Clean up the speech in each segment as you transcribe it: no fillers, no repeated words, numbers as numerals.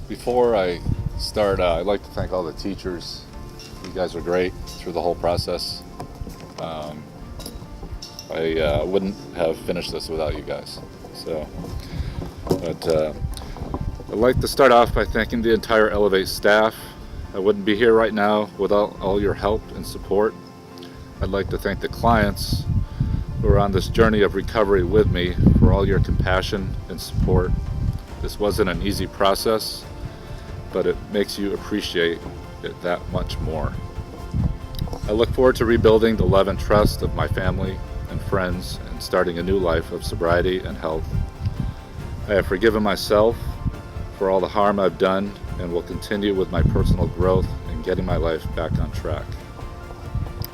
Before I start, I'd like to thank all the teachers. You guys are great through the whole process. I wouldn't have finished this without you guys. But I'd like to start off by thanking the entire Elevate staff. I wouldn't be here right now without all your help and support. I'd like to thank the clients who are on this journey of recovery with me for all your compassion and support. This wasn't an easy process, but it makes you appreciate it that much more. I look forward to rebuilding the love and trust of my family and friends and starting a new life of sobriety and health. I have forgiven myself for all the harm I've done and will continue with my personal growth and getting my life back on track.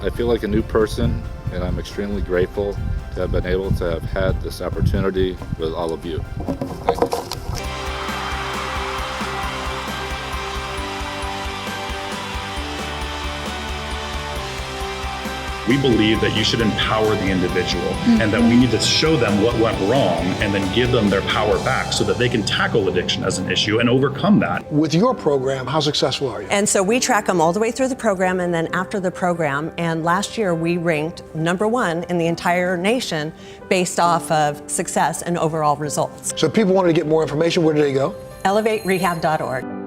I feel like a new person, and I'm extremely grateful to have been able to have had this opportunity with all of you. Thank you. We believe that you should empower the individual and that we need to show them what went wrong and then give them their power back so that they can tackle addiction as an issue and overcome that. With your program, how successful are you? And so we track them all the way through the program and then after the program. And last year we ranked #1 in the entire nation based off of success and overall results. So if people wanted to get more information, where do they go? ElevateRehab.org.